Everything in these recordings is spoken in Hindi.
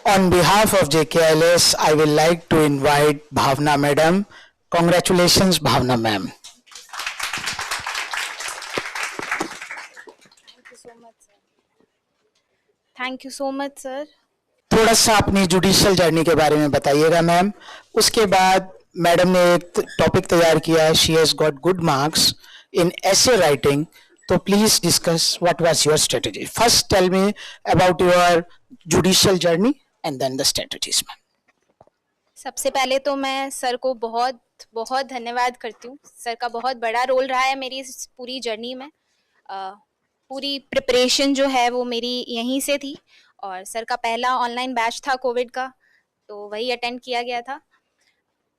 On behalf of JKLS, I will like to invite Bhavna Madam. Congratulations, Bhavna Ma'am. Thank you so much sir. थोड़ा सा अपनी जुडिशियल जर्नी के बारे में बताइएगा मैम। उसके बाद मैडम ने एक टॉपिक तैयार किया है, she has got good marks in essay writing, तो please discuss what was your strategy. First tell me about your judicial journey and then the strategies ma'am. सबसे पहले तो मैं सर को बहुत बहुत धन्यवाद करती हूँ। सर का बहुत बड़ा रोल रहा है मेरी इस पूरी जर्नी में। पूरी प्रिपरेशन जो है वो मेरी यहीं से थी, और सर का पहला ऑनलाइन बैच था कोविड का, तो वही अटेंड किया गया था।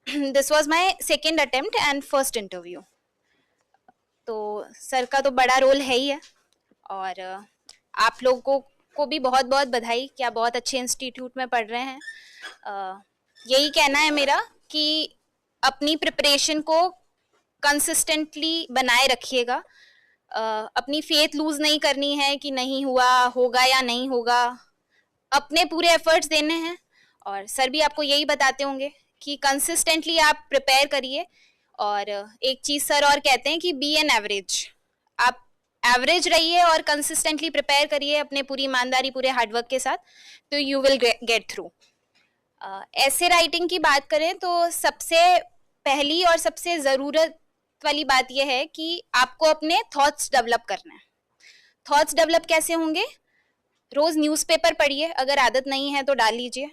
This was my second attempt and first interview. तो सर का तो बड़ा रोल है ही है, और आप लोगों को भी बहुत बहुत बधाई कि आप बहुत अच्छे इंस्टीट्यूट में पढ़ रहे हैं। यही कहना है मेरा कि अपनी प्रिपरेशन को कंसिस्टेंटली बनाए रखिएगा। अपनी फेथ लूज नहीं करनी है कि नहीं हुआ, होगा या नहीं होगा। अपने पूरे एफर्ट्स देने हैं, और सर भी आपको यही बताते होंगे कि कंसिस्टेंटली आप प्रिपेयर करिए। और एक चीज सर और कहते हैं कि बी एन एवरेज, आप एवरेज रहिए और कंसिस्टेंटली प्रिपेयर करिए अपने पूरी ईमानदारी, पूरे हार्डवर्क के साथ, तो यू विल गेट थ्रू। ऐसे राइटिंग की बात करें तो सबसे पहली और सबसे ज़रूरत वाली बात यह है कि आपको अपने थॉट्स डेवलप करना है। थॉट्स डेवलप कैसे होंगे? रोज़ न्यूज़पेपर पढ़िए, अगर आदत नहीं है तो डाल लीजिए।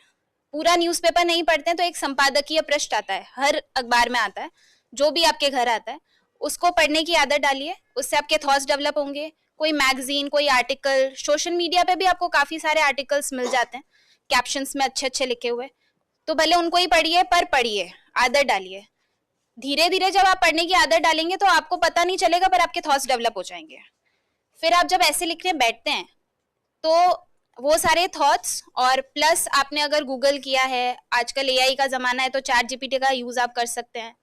पूरा न्यूज़पेपर नहीं पढ़ते हैं तो एक संपादकीय पृष्ठ आता है, हर अखबार में आता है, जो भी आपके घर आता है उसको पढ़ने की आदत डालिए, उससे आपके थॉट्स डेवलप होंगे। कोई मैगजीन, कोई आर्टिकल, सोशल मीडिया पे भी आपको काफ़ी सारे आर्टिकल्स मिल जाते हैं कैप्शंस में अच्छे अच्छे लिखे हुए, तो भले उनको ही पढ़िए, पर पढ़िए, आदत डालिए। धीरे धीरे जब आप पढ़ने की आदत डालेंगे तो आपको पता नहीं चलेगा, पर आपके थॉट्स डेवलप हो जाएंगे। फिर आप जब ऐसे लिखने बैठते हैं तो वो सारे थॉट्स, और प्लस आपने अगर गूगल किया है, आजकल एआई का ज़माना है तो चैट जीपीटी का यूज़ आप कर सकते हैं,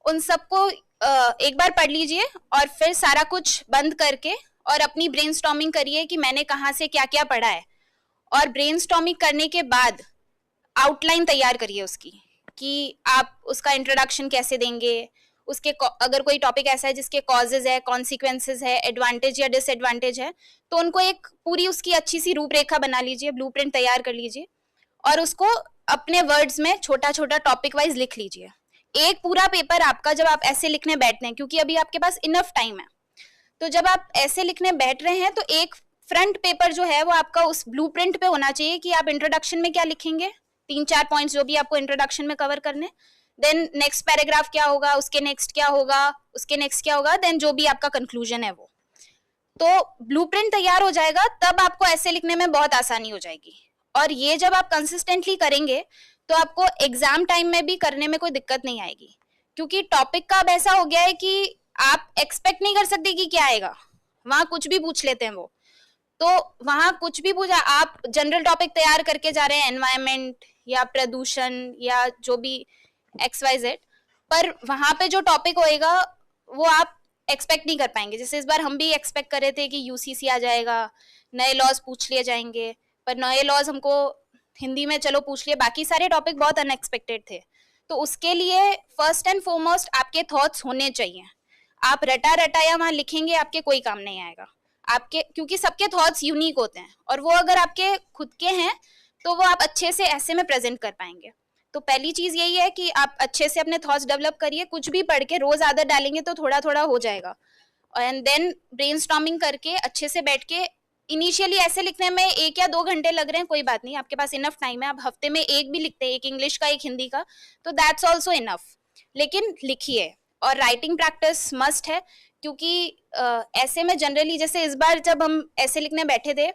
उन सबको एक बार पढ़ लीजिए और फिर सारा कुछ बंद करके और अपनी ब्रेनस्टॉर्मिंग करिए कि मैंने कहाँ से क्या क्या पढ़ा है। और ब्रेनस्टॉर्मिंग करने के बाद आउटलाइन तैयार करिए उसकी, कि आप उसका इंट्रोडक्शन कैसे देंगे, उसके अगर कोई टॉपिक ऐसा है जिसके कॉजेज है, कॉन्सिक्वेंसेज है, एडवांटेज या डिसएडवांटेज है, तो उनको एक पूरी उसकी अच्छी सी रूपरेखा बना लीजिए, ब्लूप्रिंट तैयार कर लीजिए, और उसको अपने वर्ड्स में छोटा छोटा टॉपिक वाइज लिख लीजिए। एक पूरा पेपर आपका जब आप ऐसे लिखने बैठते हैं, क्योंकि अभी आपके पास इनफ टाइम है, तो जब आप ऐसे लिखने बैठ रहे हैं तो एक फ्रंट पेपर जो है वो आपका उस ब्लूप्रिंट पे होना चाहिए कि आप इंट्रोडक्शन में क्या लिखेंगे, 3-4 पॉइंट्स जो भी आपको इंट्रोडक्शन में कवर करने, देन नेक्स्ट पैराग्राफ क्या होगा, उसके नेक्स्ट क्या होगा, उसके नेक्स्ट क्या होगा, देन जो भी आपका कंक्लूजन है वो। तो ब्लूप्रिंट तैयार हो जाएगा, तब आपको ऐसे लिखने में बहुत आसानी हो जाएगी। और ये जब आप कंसिस्टेंटली करेंगे तो आपको एग्जाम टाइम में भी करने में कोई दिक्कत नहीं आएगी, क्योंकि टॉपिक का अब ऐसा हो गया है कि आप एक्सपेक्ट नहीं कर सकते कि क्या आएगा, वहां कुछ भी पूछ लेते हैं वो। तो वहां कुछ भी पूछा, आप जनरल टॉपिक तैयार करके जा रहे हैं, एनवायरमेंट या प्रदूषण या जो भी XYZ, पर वहां पे जो टॉपिक होएगा वो आप एक्सपेक्ट नहीं कर पाएंगे। जैसे इस बार हम भी एक्सपेक्ट कर रहे थे कि यूसीसी आ जाएगा, नए लॉज पूछ लिए जाएंगे, पर नए लॉज हमको हिंदी में चलो पूछ लिए, बाकी सारे टॉपिक बहुत अनएक्सपेक्टेड थे। तो उसके लिए फर्स्ट एंड फॉरमोस्ट आपके थॉट्स होने चाहिए। आप रटा रटाया वहां लिखेंगे, आपके कोई काम नहीं आएगा आपके, क्योंकि सबके थॉट्स यूनिक होते हैं, और वो अगर आपके खुद के हैं तो वो आप अच्छे से ऐसे में प्रेजेंट कर पाएंगे। तो पहली चीज यही है कि आप अच्छे से अपने थॉट्स डेवलप करिए, कुछ भी पढ़ के रोज आदत डालेंगे तो थोड़ा थोड़ा हो जाएगा। एंड देन ब्रेनस्टॉर्मिंग करके अच्छे से बैठ के, इनिशियली ऐसे लिखने में 1 या 2 घंटे लग रहे हैं, कोई बात नहीं, आपके पास इनफ टाइम है, आप हफ्ते में एक भी लिखते हैं, एक इंग्लिश का एक हिंदी का, तो दैट्स ऑल्सो इनफ। लेकिन लिखिए, और राइटिंग प्रैक्टिस मस्ट है, क्योंकि ऐसे में जनरली, जैसे इस बार जब हम ऐसे लिखने बैठे थे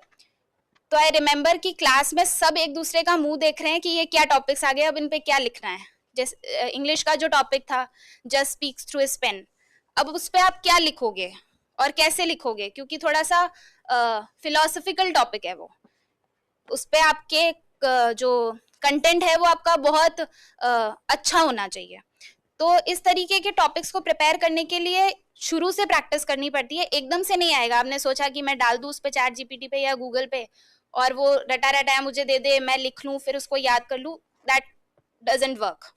तो आई रिमेम्बर कि क्लास में सब एक दूसरे का मुंह देख रहे हैं कि ये क्या टॉपिक्स आ गए, अब इन पे क्या लिखना है। जैसे इंग्लिश का जो टॉपिक था, just speaks through his pen, अब उस पर आप क्या लिखोगे और कैसे लिखोगे, क्योंकि थोड़ा सा फिलोसफिकल टॉपिक है वो, उस पर आपके जो कंटेंट है वो आपका बहुत अच्छा होना चाहिए। तो इस तरीके के टॉपिक्स को प्रिपेयर करने के लिए शुरू से प्रैक्टिस करनी पड़ती है, एकदम से नहीं आएगा। आपने सोचा कि मैं डाल दूं उस पे चैट जीपीटी पे या गूगल पे और वो रटा रटाया मुझे दे दे, मैं लिख लूँ फिर उसको याद कर लूँ, दैट डजंट वर्क।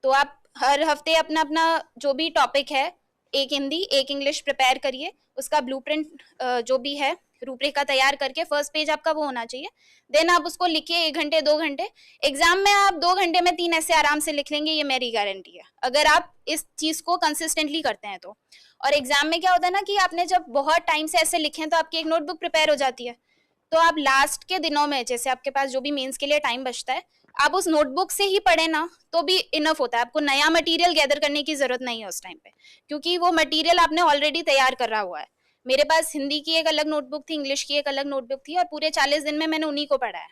तो आप हर हफ्ते अपना अपना जो भी टॉपिक है, एक हिंदी एक इंग्लिश प्रिपेयर करिए, उसका ब्लूप्रिंट जो भी है रूपरेखा तैयार करके फर्स्ट पेज आपका वो होना चाहिए। देन आप उसको लिखिए 1 घंटे 2 घंटे, एग्जाम में आप 2 घंटे में 3 ऐसे आराम से लिख लेंगे, ये मेरी गारंटी है, अगर आप इस चीज को कंसिस्टेंटली करते हैं तो। और एग्जाम में क्या होता है ना कि आपने जब बहुत टाइम से ऐसे लिखे हैं तो आपकी एक नोटबुक प्रिपेयर हो जाती है, तो आप लास्ट के दिनों में जैसे आपके पास जो भी मेंस के लिए टाइम बचता है, आप उस नोटबुक से ही पढ़े ना तो भी इनफ होता है, आपको नया मटेरियल गैदर करने की जरूरत नहीं है उस टाइम पे, क्योंकि वो मटेरियल आपने ऑलरेडी तैयार कर रहा हुआ है। मेरे पास हिंदी की एक अलग नोटबुक थी, इंग्लिश की एक अलग नोटबुक थी, और पूरे 40 दिन में मैंने उन्हीं को पढ़ा है।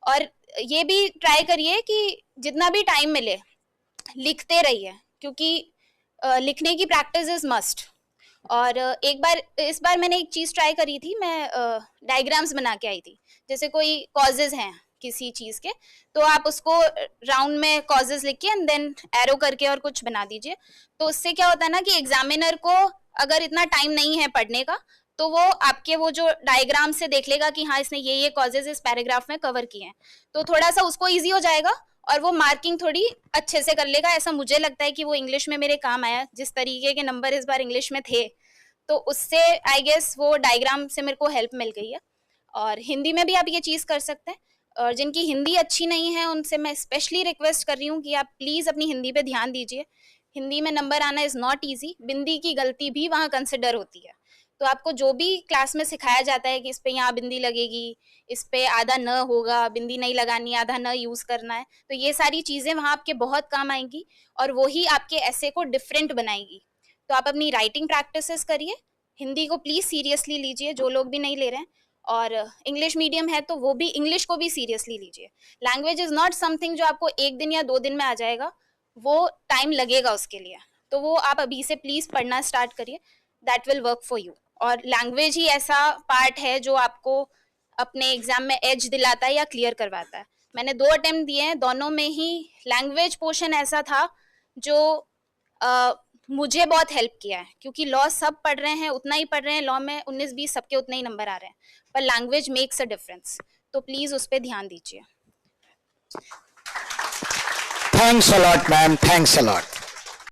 और ये भी ट्राई करिए कि जितना भी टाइम मिले लिखते रहिए, क्योंकि लिखने की प्रैक्टिस इज मस्ट। और एक बार इस बार मैंने एक चीज ट्राई करी थी, मैं डायग्राम्स बना के आई थी, जैसे कोई कॉजेज हैं किसी चीज के, तो आप उसको राउंड में कॉजेज लिख के एंड देन एरो करके और कुछ बना दीजिए। तो उससे क्या होता है ना कि एग्जामिनर को अगर इतना टाइम नहीं है पढ़ने का, तो वो आपके वो जो डायग्राम से देख लेगा कि हाँ इसने ये कॉजेज इस पैराग्राफ में कवर किए हैं, तो थोड़ा सा उसको ईजी हो जाएगा और वो मार्किंग थोड़ी अच्छे से कर लेगा। ऐसा मुझे लगता है कि वो इंग्लिश में मेरे काम आया, जिस तरीके के नंबर इस बार इंग्लिश में थे, तो उससे आई गेस वो डायग्राम से मेरे को हेल्प मिल गई है। और हिंदी में भी आप ये चीज़ कर सकते हैं, और जिनकी हिंदी अच्छी नहीं है उनसे मैं स्पेशली रिक्वेस्ट कर रही हूँ कि आप प्लीज़ अपनी हिंदी पे ध्यान दीजिए। हिंदी में नंबर आना इज़ नॉट ईजी, बिंदी की गलती भी वहाँ कंसिडर होती है। तो आपको जो भी क्लास में सिखाया जाता है कि इस पे यहाँ बिंदी लगेगी, इस पे आधा न होगा, बिंदी नहीं लगानी, आधा न यूज़ करना है, तो ये सारी चीज़ें वहाँ आपके बहुत काम आएंगी और वही आपके ऐसे को डिफरेंट बनाएगी। तो आप अपनी राइटिंग प्रैक्टिसेस करिए, हिंदी को प्लीज़ सीरियसली लीजिए जो लोग भी नहीं ले रहे हैं, और इंग्लिश मीडियम है तो वो भी इंग्लिश को भी सीरियसली लीजिए। लैंग्वेज इज़ नॉट समथिंग जो आपको 1 दिन या 2 दिन में आ जाएगा, वो टाइम लगेगा उसके लिए। तो वो आप अभी से प्लीज़ पढ़ना स्टार्ट करिए, that will work for you. और लैंग्वेज ही ऐसा पार्ट है जो आपको अपने एग्जाम में एज दिलाता है या क्लियर करवाता है। मैंने 2 अटेम्प्ट दिए हैं, दोनों में ही लैंग्वेज पोर्शन ऐसा था जो मुझे बहुत हेल्प किया है, क्योंकि लॉ सब पढ़ रहे हैं, उतना ही पढ़ रहे हैं, लॉ में 19-20 सबके उतने ही नंबर आ रहे हैं, पर लैंग्वेज मेक्स अ डिफरेंस, तो प्लीज उस पर ध्यान दीजिए। Thanks a lot, ma'am. Thanks a lot.